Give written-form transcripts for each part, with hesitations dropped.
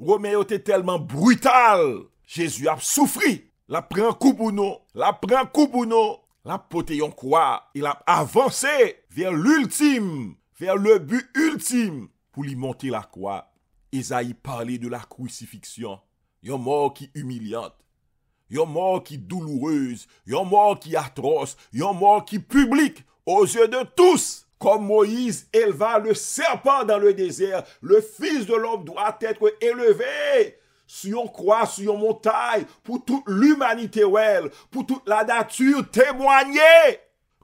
Roméo était tellement brutal. Jésus a souffri. La prend coup pour nous. La prend coup pour nous. La poté yon quoi. Il a avancé vers l'ultime. Vers le but ultime. Pour lui monter la croix. Isaïe parlait de la crucifixion. Yon mort qui humiliante. Yon mort qui douloureuse. Yon mort qui atroce. Yon mort qui publique. Aux yeux de tous. Comme Moïse éleva le serpent dans le désert, le Fils de l'homme doit être élevé sur une croix, sur une montagne, pour toute l'humanité, pour toute la nature témoigner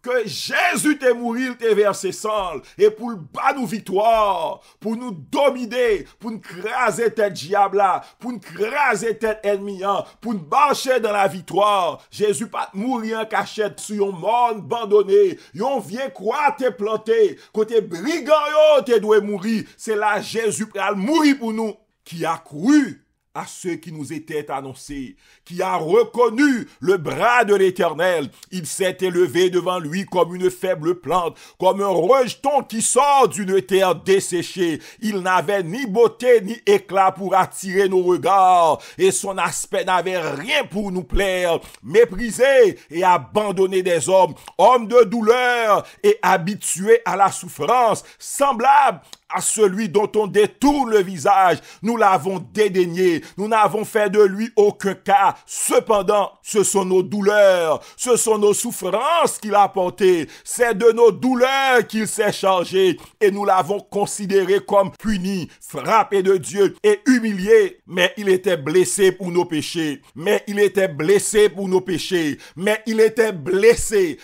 que Jésus t'est mort, il t'est versé sang, et pour le bas nous victoire, pour nous dominer, pour nous craser tête diable là, pour nous craser tête ennemi, pour nous marcher dans la victoire. Jésus pas mourir en cachette sur un monde abandonné, yon vient croix t'est planté, côté brigand yo t'es doué mourir, c'est là Jésus pral mourir pour nous, qui a cru à ceux qui nous étaient annoncés, qui a reconnu le bras de l'Éternel. Il s'est élevé devant lui comme une faible plante, comme un rejeton qui sort d'une terre desséchée. Il n'avait ni beauté ni éclat pour attirer nos regards, et son aspect n'avait rien pour nous plaire. Méprisé et abandonné des hommes, homme de douleur et habitué à la souffrance, semblable à celui dont on détourne le visage. Nous l'avons dédaigné, nous n'avons fait de lui aucun cas. Cependant, ce sont nos douleurs, ce sont nos souffrances qu'il a portées, c'est de nos douleurs qu'il s'est chargé, et nous l'avons considéré comme puni, frappé de Dieu et humilié. Mais il était blessé pour nos péchés, mais il était blessé pour nos péchés, mais il était blessé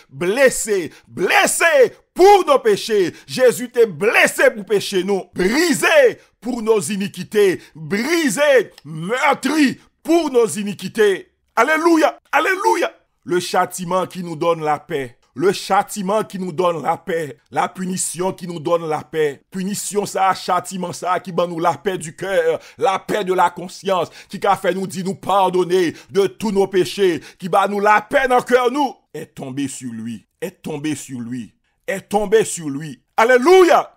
pour nos péchés. Jésus était blessé pour pécher nous, brisé pour nos iniquités, brisé, meurtri pour nos iniquités. Alléluia, alléluia. Le châtiment qui nous donne la paix. Le châtiment qui nous donne la paix. La punition qui nous donne la paix. Punition ça, châtiment ça, qui donne nous la paix du cœur, la paix de la conscience, qui a fait nous dire nous pardonner de tous nos péchés, qui bat nous la paix dans le cœur nous, est tombé sur lui, est tombé sur lui, est tombé sur lui. Alléluia!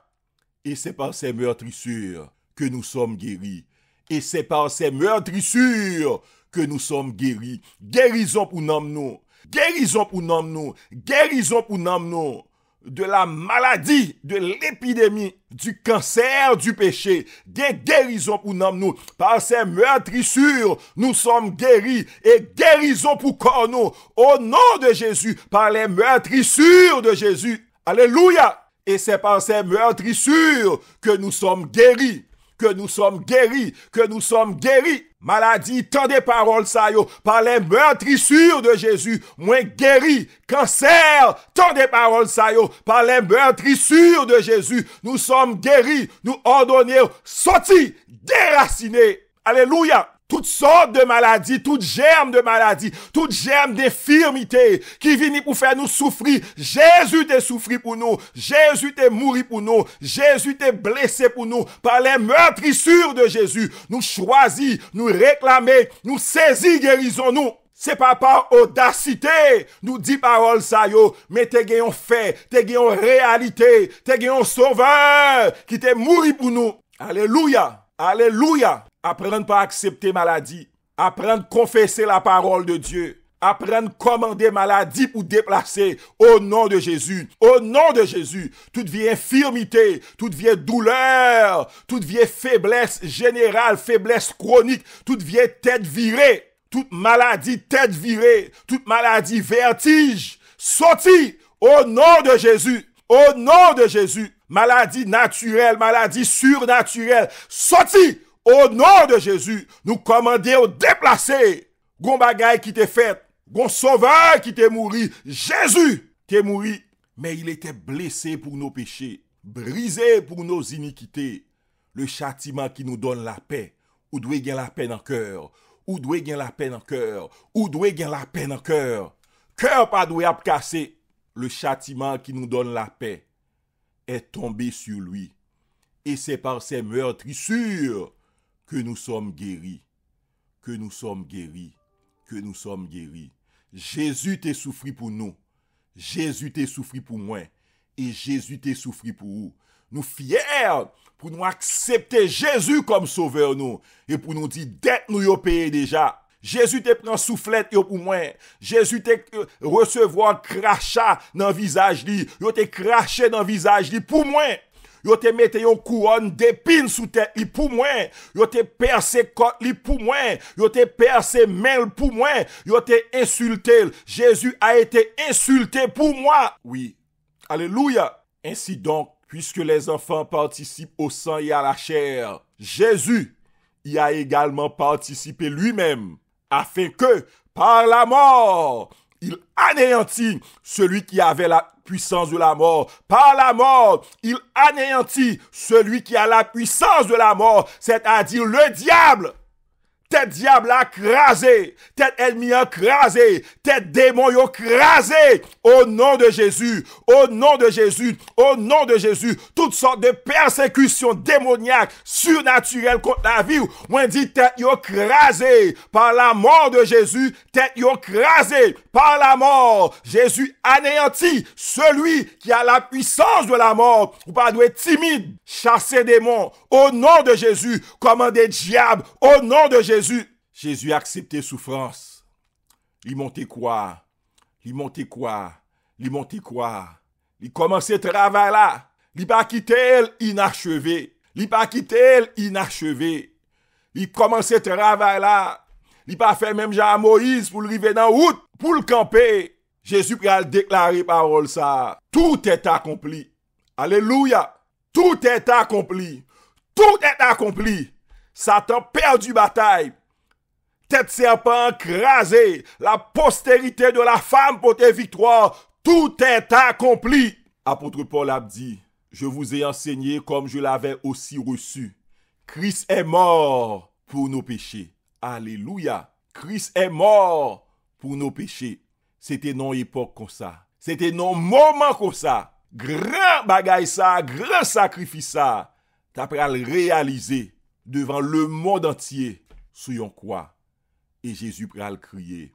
Et c'est par ces meurtrissures que nous sommes guéris. Et c'est par ces meurtrissures que nous sommes guéris. Guérison pour nous. Guérison pour nous. Guérison pour nous. De la maladie, de l'épidémie, du cancer, du péché. Des guérisons pour nous. Par ces meurtrissures, nous sommes guéris. Et guérison pour corps nous. Au nom de Jésus, par les meurtrissures de Jésus. Alléluia! Et c'est par ces meurtrissures que nous sommes guéris. Que nous sommes guéris. Que nous sommes guéris. Maladie, tant des paroles ça yo. Par les meurtrissures de Jésus, moins guéri. Cancer, tant des paroles ça yo. Par les meurtrissures de Jésus, nous sommes guéris. Nous ordonnons, sortis, déracinés. Alléluia. Toutes sortes de maladies, toutes germes de maladies, toutes germes d'infirmité qui viennent pour faire nous souffrir. Jésus t'est souffri pour nous. Jésus t'est mouru pour nous. Jésus t'est blessé pour nous. Par les meurtrissures de Jésus, nous choisis, nous réclamer, nous saisir, guérissons-nous. C'est pas par audacité, nous dit parole ça yo, mais t'es gagnons fait, t'es gagnons réalité, t'es gagnons sauveur qui t'est mouru pour nous. Alléluia, alléluia. Apprendre pas à accepter maladie. Apprendre à confesser la parole de Dieu. Apprendre à commander maladie pour déplacer au nom de Jésus. Au nom de Jésus. Toute vieille infirmité, toute vieille douleur, toute vieille faiblesse générale, faiblesse chronique, toute vieille tête virée, toute maladie tête virée, toute maladie vertige, sortie au nom de Jésus. Au nom de Jésus. Maladie naturelle, maladie surnaturelle, sortie. Au nom de Jésus, nous commandons déplacer. Gon bagay qui t'est fait, gon sauveur qui t'est mouru, Jésus t'est mouru, mais il était blessé pour nos péchés, brisé pour nos iniquités. Le châtiment qui nous donne la paix, ou doit gagner la paix dans le cœur, ou doit gagner la paix dans le cœur, ou doit gagner la paix dans le cœur. Cœur pas doit casser. Le châtiment qui nous donne la paix est tombé sur lui. Et c'est par ces meurtrissures que nous sommes guéris, que nous sommes guéris, que nous sommes guéris. Jésus t'est souffri pour nous. Jésus t'est souffri pour moi. Et Jésus t'est souffri pour vous. nous fiers pour nous accepter Jésus comme sauveur nous et pour nous dire dette nous yo payé déjà. Jésus te prend soufflette yo pour moi. Jésus te recevoir crachat dans visage li. Yo te craché dans visage li pour moi. Yo te mette yon couronne d'épines sous tête li pour moi. Yo te percé côte li pour moi. Yo te percé main pour moi. Yo te insulté. Jésus a été insulté pour moi. Oui. Alléluia. Ainsi donc, puisque les enfants participent au sang et à la chair, Jésus y a également participé lui-même, afin que, par la mort, il anéantit celui qui avait la puissance de la mort. Par la mort, il anéantit celui qui a la puissance de la mort, c'est-à-dire le diable. Tête diable a crasé, tête ennemi a crasé, tête démon a crasé, au nom de Jésus, au nom de Jésus, au nom de Jésus, toutes sortes de persécutions démoniaques, surnaturelles contre la vie, on dit tête yo crasé, par la mort de Jésus, tête yo crasé, par la mort, Jésus anéantit celui qui a la puissance de la mort, ou pas doit être timide, chasser démons, au nom de Jésus, commander diable, au nom de Jésus. Jésus a accepté souffrance. Il montait quoi? Il montait quoi? Il montait quoi? Il commençait travail là. Il pas quitté inachevé. Il pas quitté inachevé. Il commençait travail là. Il pas fait même Jean Moïse pour arriver dans route, pour le camper. Jésus a déclaré parole ça. Tout est accompli. Alléluia. Tout est accompli. Tout est accompli. Satan perdu bataille. Tête serpent crasé. La postérité de la femme pour tes victoires. Tout est accompli. Apôtre Paul a dit, je vous ai enseigné comme je l'avais aussi reçu. Christ est mort pour nos péchés. Alléluia. Christ est mort pour nos péchés. C'était non époque comme ça. C'était non moment comme ça. Grand bagaille ça, grand sacrifice ça. T'as pris à le réaliser devant le monde entier, sous quoi. Et Jésus pral crier,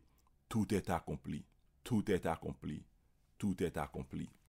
tout est accompli, tout est accompli, tout est accompli.